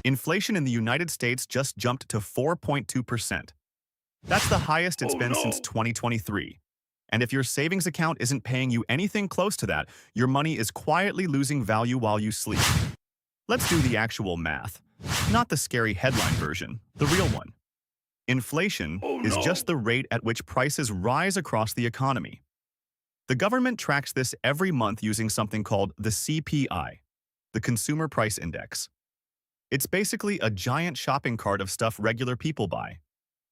Inflation in the United States just jumped to 4.2%. That's the highest it's Oh been since no! 2023. And if your savings account isn't paying you anything close to that, your money is quietly losing value while you sleep. Let's do the actual math. Not the scary headline version, the real one. Inflation Oh is no! just the rate at which prices rise across the economy. The government tracks this every month using something called the CPI, the Consumer Price Index. It's basically a giant shopping cart of stuff regular people buy: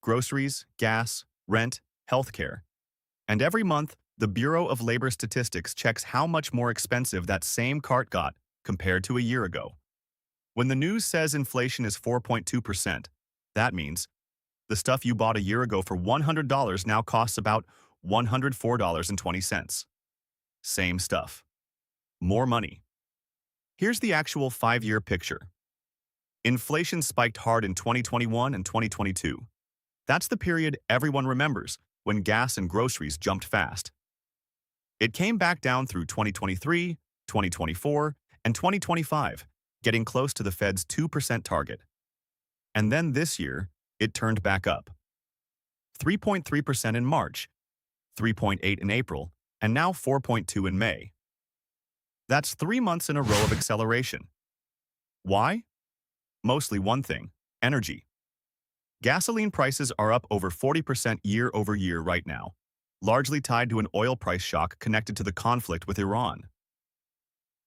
groceries, gas, rent, healthcare. And every month, the Bureau of Labor Statistics checks how much more expensive that same cart got compared to a year ago. When the news says inflation is 4.2%, that means the stuff you bought a year ago for $100 now costs about $104.20. Same stuff. More money. Here's the actual 5-year picture. Inflation spiked hard in 2021 and 2022. That's the period everyone remembers, when gas and groceries jumped fast. It came back down through 2023, 2024, and 2025, getting close to the Fed's 2% target. And then this year, it turned back up. 3.3% in March, 3.8% in April, and now 4.2% in May. That's 3 months in a row of acceleration. Why? Mostly one thing: energy. Gasoline prices are up over 40% year over year right now, largely tied to an oil price shock connected to the conflict with Iran.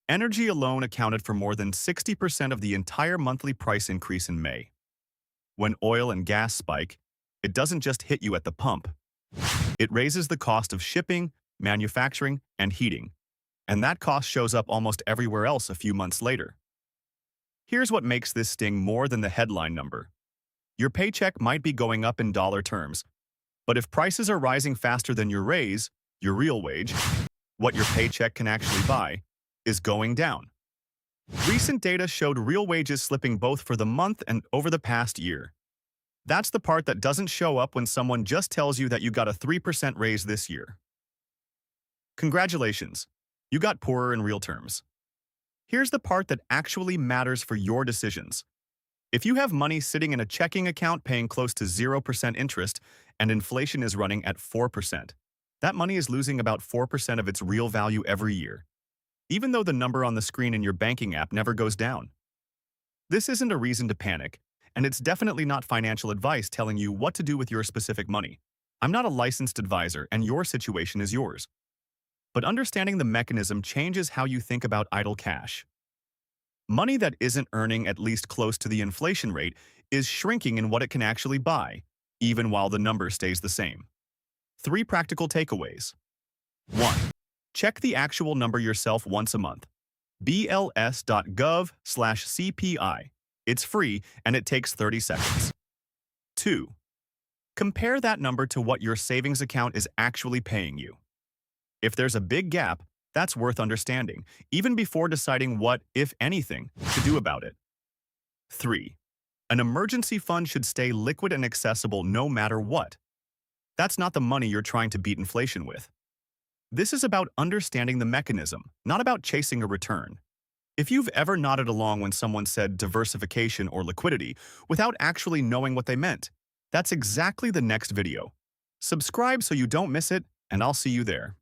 Energy alone accounted for more than 60% of the entire monthly price increase in May. When oil and gas spike, it doesn't just hit you at the pump. It raises the cost of shipping, manufacturing, and heating, and that cost shows up almost everywhere else a few months later. Here's what makes this sting more than the headline number. Your paycheck might be going up in dollar terms, but if prices are rising faster than your raise, your real wage, what your paycheck can actually buy, is going down. Recent data showed real wages slipping both for the month and over the past year. That's the part that doesn't show up when someone just tells you that you got a 3% raise this year. Congratulations, you got poorer in real terms. Here's the part that actually matters for your decisions. If you have money sitting in a checking account paying close to 0% interest and inflation is running at 4%, that money is losing about 4% of its real value every year, even though the number on the screen in your banking app never goes down. This isn't a reason to panic, and it's definitely not financial advice telling you what to do with your specific money. I'm not a licensed advisor, and your situation is yours. But understanding the mechanism changes how you think about idle cash. Money that isn't earning at least close to the inflation rate is shrinking in what it can actually buy, even while the number stays the same. 3 practical takeaways. 1. Check the actual number yourself once a month. bls.gov/CPI. It's free and it takes 30 seconds. 2. Compare that number to what your savings account is actually paying you. If there's a big gap, that's worth understanding, even before deciding what, if anything, to do about it. 3. An emergency fund should stay liquid and accessible no matter what. That's not the money you're trying to beat inflation with. This is about understanding the mechanism, not about chasing a return. If you've ever nodded along when someone said diversification or liquidity without actually knowing what they meant, that's exactly the next video. Subscribe so you don't miss it, and I'll see you there.